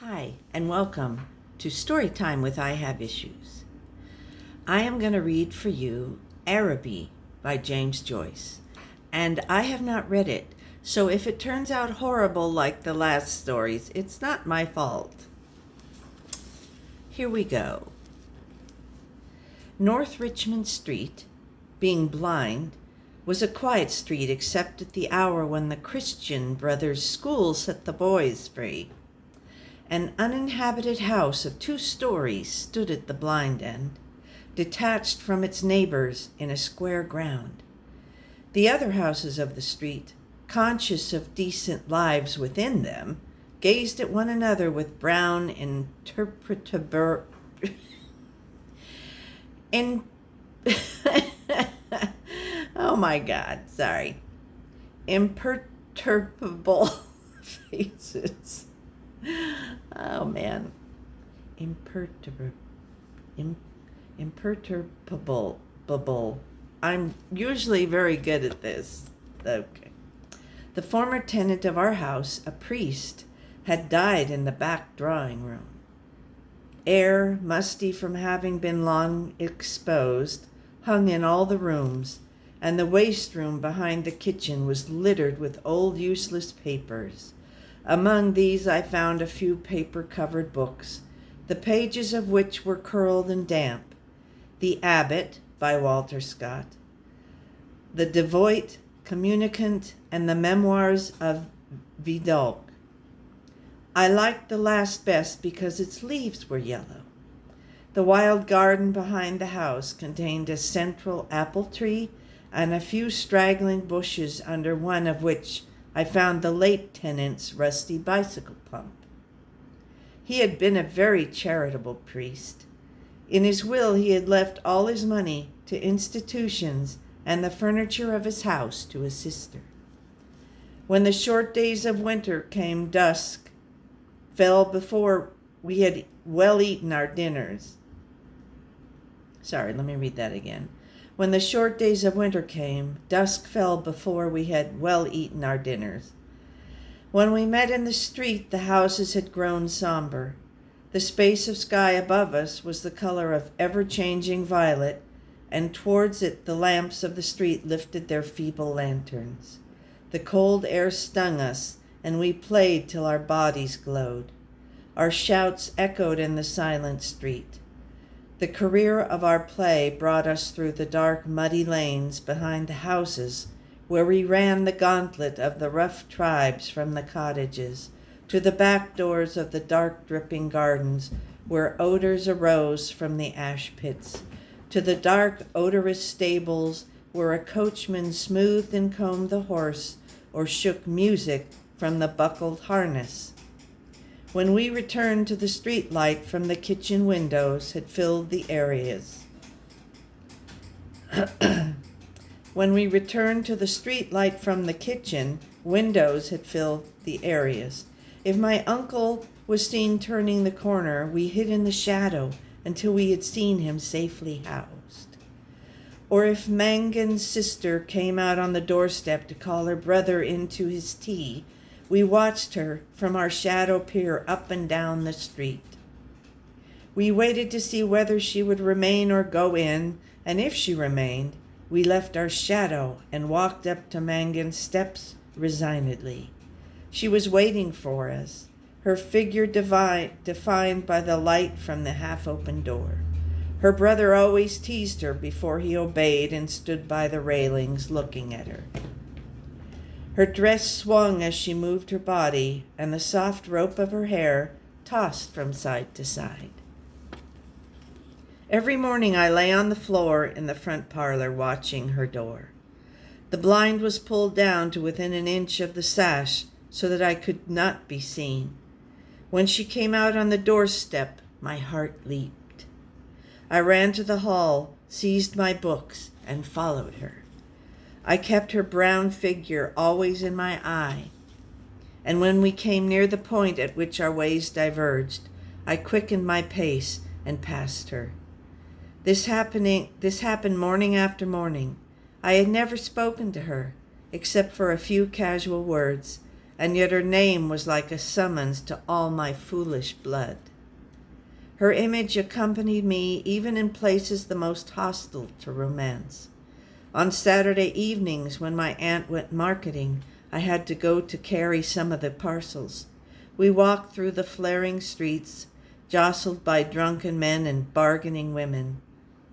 Hi, and welcome to Storytime with I Have Issues. I am going to read for you Araby by James Joyce, and I have not read it, so if it turns out horrible like the last stories, it's not my fault. Here we go. North Richmond Street, being blind, was a quiet street except at the hour when the Christian Brothers' School set the boys free. An uninhabited house of 2 stories stood at the blind end, detached from its neighbors in a square ground. The other houses of the street, conscious of decent lives within them, gazed at one another with brown imperturbable faces. Oh man, imperturbable. I'm usually very good at this. Okay. The former tenant of our house, a priest, had died in the back drawing room. Air, musty from having been long exposed, hung in all the rooms, and the waste room behind the kitchen was littered with old useless papers. Among these I found a few paper-covered books, the pages of which were curled and damp. The Abbot, by Walter Scott, The Devout Communicant, and the Memoirs of Vidocq. I liked the last best because its leaves were yellow. The wild garden behind the house contained a central apple tree and a few straggling bushes, under one of which I found the late tenant's rusty bicycle pump. He had been a very charitable priest. In his will, he had left all his money to institutions and the furniture of his house to his sister. When the short days of winter came, dusk fell before we had well eaten our dinners. When the short days of winter came, dusk fell before we had well eaten our dinners. When we met in the street, the houses had grown somber. The space of sky above us was the color of ever-changing violet, and towards it the lamps of the street lifted their feeble lanterns. The cold air stung us, and we played till our bodies glowed. Our shouts echoed in the silent street. The career of our play brought us through the dark, muddy lanes behind the houses, where we ran the gauntlet of the rough tribes from the cottages, to the back doors of the dark, dripping gardens, where odors arose from the ash pits, to the dark, odorous stables, where a coachman smoothed and combed the horse, or shook music from the buckled harness. When we returned to the street light from the kitchen windows had filled the areas. When we returned to the street light from the kitchen, windows had filled the areas. If my uncle was seen turning the corner, we hid in the shadow until we had seen him safely housed. Or if Mangan's sister came out on the doorstep to call her brother into his tea, we watched her from our shadow peer up and down the street. We waited to see whether she would remain or go in, and if she remained, we left our shadow and walked up to Mangan's steps resignedly. She was waiting for us, her figure defined by the light from the half-open door. Her brother always teased her before he obeyed and stood by the railings looking at her. Her dress swung as she moved her body, and the soft rope of her hair tossed from side to side. Every morning I lay on the floor in the front parlor watching her door. The blind was pulled down to within an inch of the sash so that I could not be seen. When she came out on the doorstep, my heart leaped. I ran to the hall, seized my books, and followed her. I kept her brown figure always in my eye, and when we came near the point at which our ways diverged, I quickened my pace and passed her. This happened morning after morning. I had never spoken to her, except for a few casual words, and yet her name was like a summons to all my foolish blood. Her image accompanied me even in places the most hostile to romance. On Saturday evenings, when my aunt went marketing, I had to go to carry some of the parcels. We walked through the flaring streets, jostled by drunken men and bargaining women.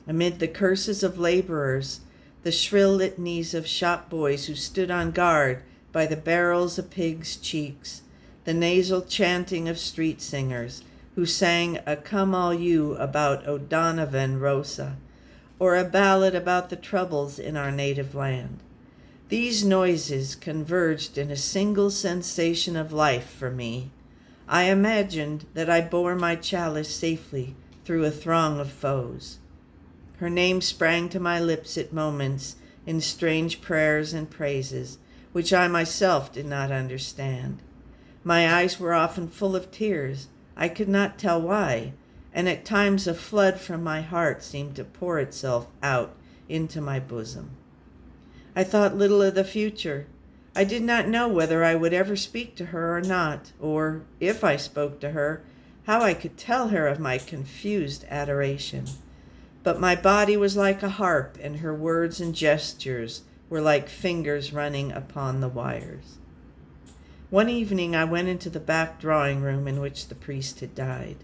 Amid the curses of laborers, the shrill litanies of shop boys who stood on guard by the barrels of pigs' cheeks, the nasal chanting of street singers who sang a Come All You about O'Donovan Rosa, or a ballad about the troubles in our native land. These noises converged in a single sensation of life for me. I imagined that I bore my chalice safely through a throng of foes. Her name sprang to my lips at moments in strange prayers and praises, which I myself did not understand. My eyes were often full of tears. I could not tell why, and at times a flood from my heart seemed to pour itself out into my bosom. I thought little of the future. I did not know whether I would ever speak to her or not, or, if I spoke to her, how I could tell her of my confused adoration. But my body was like a harp, and her words and gestures were like fingers running upon the wires. One evening I went into the back drawing room in which the priest had died.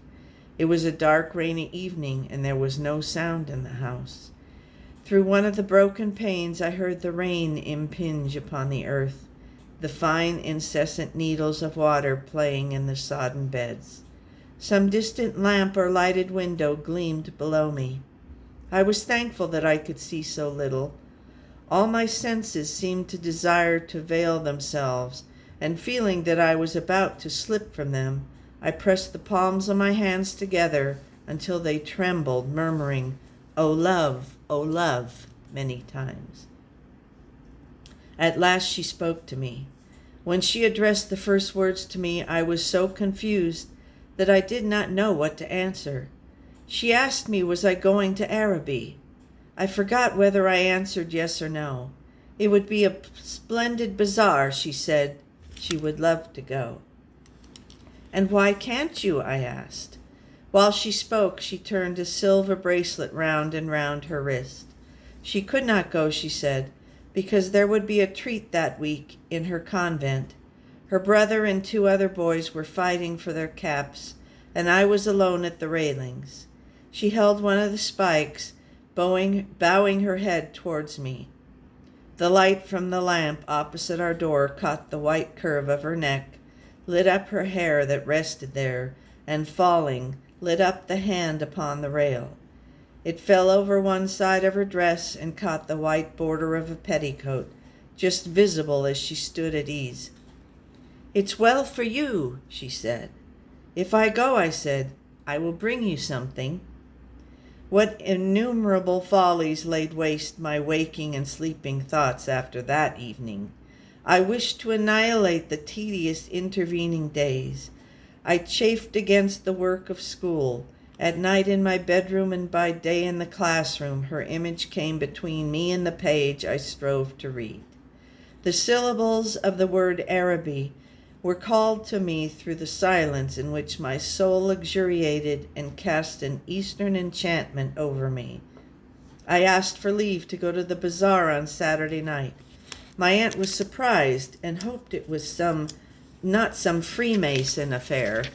It was a dark, rainy evening, and there was no sound in the house. Through one of the broken panes I heard the rain impinge upon the earth, the fine, incessant needles of water playing in the sodden beds. Some distant lamp or lighted window gleamed below me. I was thankful that I could see so little. All my senses seemed to desire to veil themselves, and feeling that I was about to slip from them, I pressed the palms of my hands together until they trembled, murmuring, "O love," many times. At last she spoke to me. When she addressed the first words to me, I was so confused that I did not know what to answer. She asked me, was I going to Araby? I forgot whether I answered yes or no. It would be a splendid bazaar, she said. She would love to go. And why can't you? I asked. While she spoke, she turned a silver bracelet round and round her wrist. She could not go, she said, because there would be a treat that week in her convent. Her brother and 2 other boys were fighting for their caps, and I was alone at the railings. She held one of the spikes, bowing her head towards me. The light from the lamp opposite our door caught the white curve of her neck, lit up her hair that rested there, and falling, lit up the hand upon the rail. It fell over one side of her dress and caught the white border of a petticoat, just visible as she stood at ease. "It's well for you," she said. "If I go," I said, "I will bring you something." What innumerable follies laid waste my waking and sleeping thoughts after that evening. I wished to annihilate the tedious intervening days. I chafed against the work of school. At night in my bedroom and by day in the classroom, her image came between me and the page I strove to read. The syllables of the word Araby were called to me through the silence in which my soul luxuriated and cast an Eastern enchantment over me. I asked for leave to go to the bazaar on Saturday night. My aunt was surprised and hoped it was not some Freemason affair.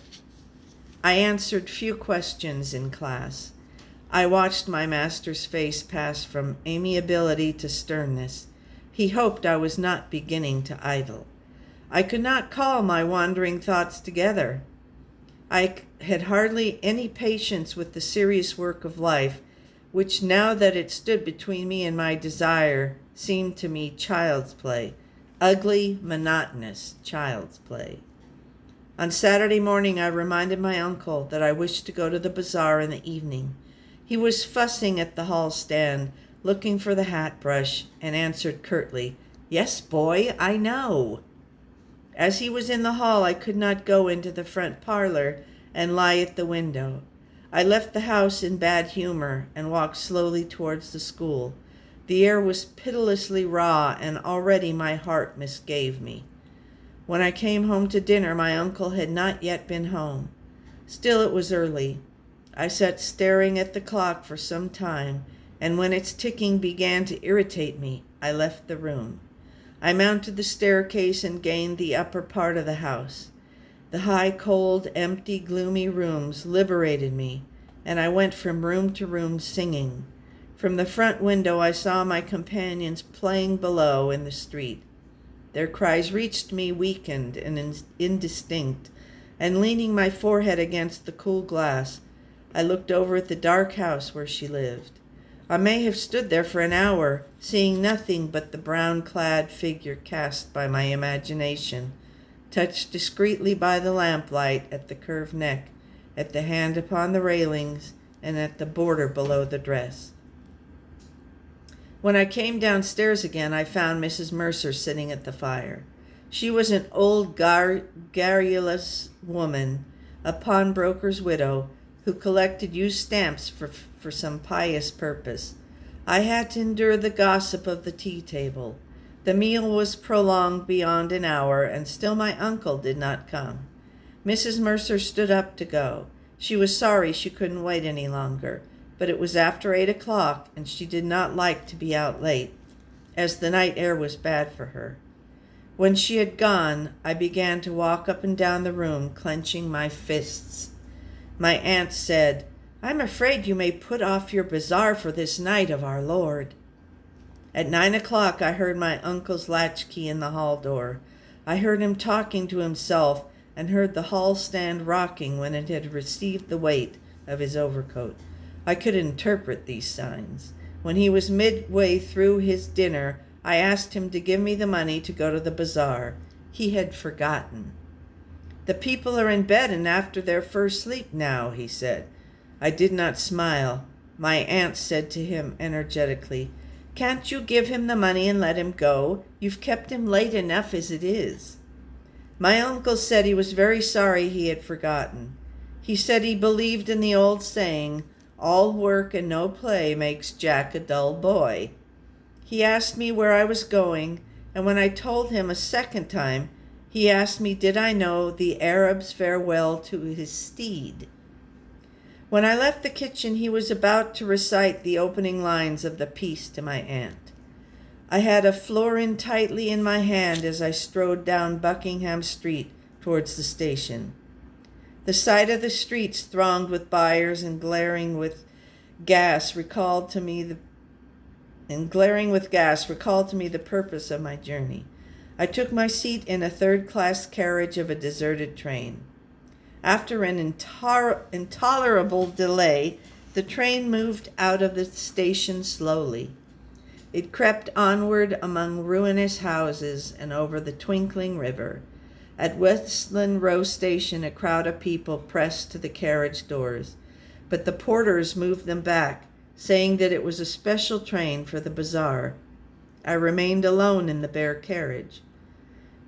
I answered few questions in class. I watched my master's face pass from amiability to sternness. He hoped I was not beginning to idle. I could not call my wandering thoughts together. I had hardly any patience with the serious work of life, which, now that it stood between me and my desire, seemed to me child's play, ugly, monotonous child's play. On Saturday morning, I reminded my uncle that I wished to go to the bazaar in the evening. He was fussing at the hall stand, looking for the hat brush, and answered curtly, "Yes, boy, I know." As he was in the hall, I could not go into the front parlor and lie at the window. I left the house in bad humor and walked slowly towards the school. The air was pitilessly raw, and already my heart misgave me. When I came home to dinner, my uncle had not yet been home. Still, it was early. I sat staring at the clock for some time, and when its ticking began to irritate me, I left the room. I mounted the staircase and gained the upper part of the house. The high, cold, empty, gloomy rooms liberated me, and I went from room to room singing. From the front window I saw my companions playing below in the street. Their cries reached me weakened and indistinct, and leaning my forehead against the cool glass, I looked over at the dark house where she lived. I may have stood there for an hour, seeing nothing but the brown-clad figure cast by my imagination, touched discreetly by the lamplight at the curved neck, at the hand upon the railings, and at the border below the dress. When I came downstairs again, I found Mrs. Mercer sitting at the fire. She was an old garrulous woman, a pawnbroker's widow, who collected used stamps for some pious purpose. I had to endure the gossip of the tea table. The meal was prolonged beyond an hour, and still my uncle did not come. Mrs. Mercer stood up to go. She was sorry she couldn't wait any longer, but it was after 8 o'clock, and she did not like to be out late, as the night air was bad for her. When she had gone, I began to walk up and down the room, clenching my fists. My aunt said, "I'm afraid you may put off your bazaar for this night of our Lord." At 9 o'clock, I heard my uncle's latchkey in the hall door. I heard him talking to himself and heard the hall stand rocking when it had received the weight of his overcoat. I could interpret these signs. When he was midway through his dinner, I asked him to give me the money to go to the bazaar. He had forgotten. "The people are in bed and after their first sleep now," he said. I did not smile. My aunt said to him energetically, "Can't you give him the money and let him go? You've kept him late enough as it is." My uncle said he was very sorry he had forgotten. He said he believed in the old saying, "All work and no play makes Jack a dull boy." He asked me where I was going, and when I told him a second time, he asked me did I know the Arab's farewell to his steed. When I left the kitchen, he was about to recite the opening lines of the piece to my aunt. I had a florin tightly in my hand as I strode down Buckingham Street towards the station. The sight of the streets thronged with buyers and glaring with gas recalled to me the purpose of my journey. I took my seat in a third-class carriage of a deserted train. After an intolerable delay, the train moved out of the station slowly. It crept onward among ruinous houses and over the twinkling river. At Westland Row Station, a crowd of people pressed to the carriage doors, but the porters moved them back, saying that it was a special train for the bazaar. I remained alone in the bare carriage.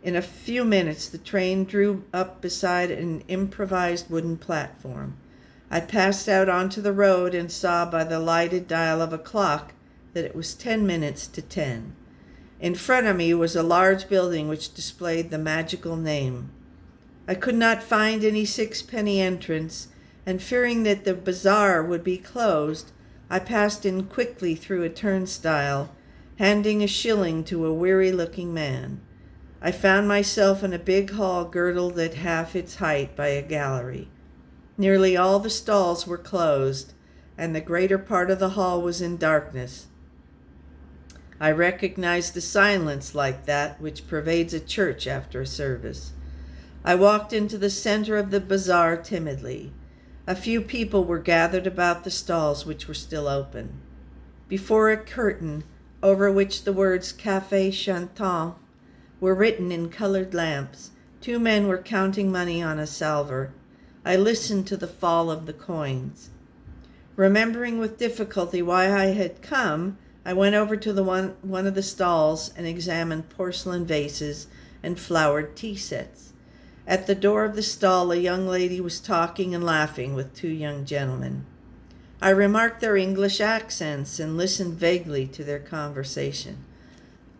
In a few minutes, the train drew up beside an improvised wooden platform. I passed out onto the road and saw by the lighted dial of a clock that it was 10 minutes to 10. In front of me was a large building which displayed the magical name. I could not find any sixpenny entrance, and fearing that the bazaar would be closed, I passed in quickly through a turnstile, handing a shilling to a weary-looking man. I found myself in a big hall girdled at half its height by a gallery. Nearly all the stalls were closed, and the greater part of the hall was in darkness. I recognized a silence like that which pervades a church after a service. I walked into the center of the bazaar timidly. A few people were gathered about the stalls which were still open. Before a curtain, over which the words Café Chantant were written in colored lamps, 2 men were counting money on a salver. I listened to the fall of the coins. Remembering with difficulty why I had come, I went over to one of the stalls and examined porcelain vases and flowered tea sets. At the door of the stall, a young lady was talking and laughing with 2 young gentlemen. I remarked their English accents and listened vaguely to their conversation.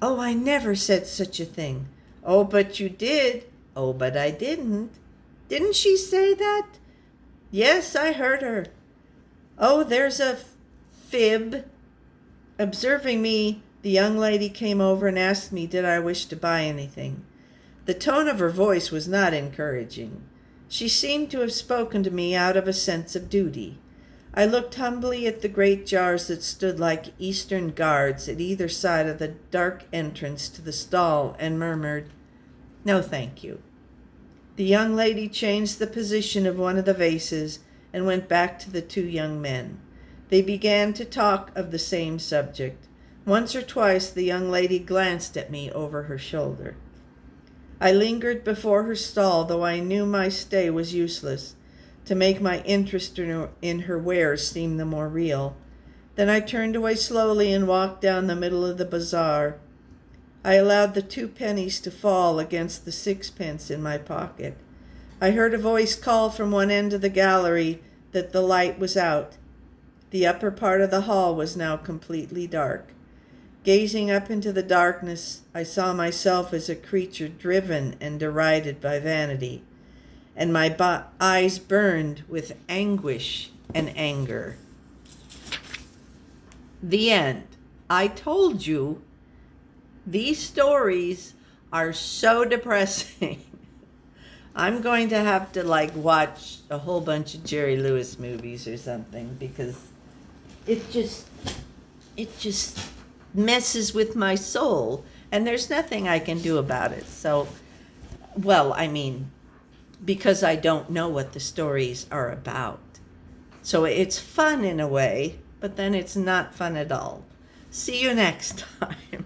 "Oh, I never said such a thing." "Oh, but you did. Oh, but I didn't. Didn't she say that? Yes, I heard her. Oh, there's a fib. Observing me, the young lady came over and asked me did I wish to buy anything. The tone of her voice was not encouraging. She seemed to have spoken to me out of a sense of duty. I looked humbly at the great jars that stood like Eastern guards at either side of the dark entrance to the stall and murmured, "No, thank you." The young lady changed the position of one of the vases and went back to the two young men. They began to talk of the same subject. Once or twice the young lady glanced at me over her shoulder. I lingered before her stall, though I knew my stay was useless, to make my interest in her wares seem the more real. Then I turned away slowly and walked down the middle of the bazaar. I allowed the 2 pennies to fall against the 6 pence in my pocket. I heard a voice call from one end of the gallery that the light was out. The upper part of the hall was now completely dark. Gazing up into the darkness, I saw myself as a creature driven and derided by vanity, and my eyes burned with anguish and anger. The end. I told you, these stories are so depressing. I'm going to have to watch a whole bunch of Jerry Lewis movies or something, because it just messes with my soul, and there's nothing I can do about it. So, because I don't know what the stories are about. So it's fun in a way, but then it's not fun at all. See you next time.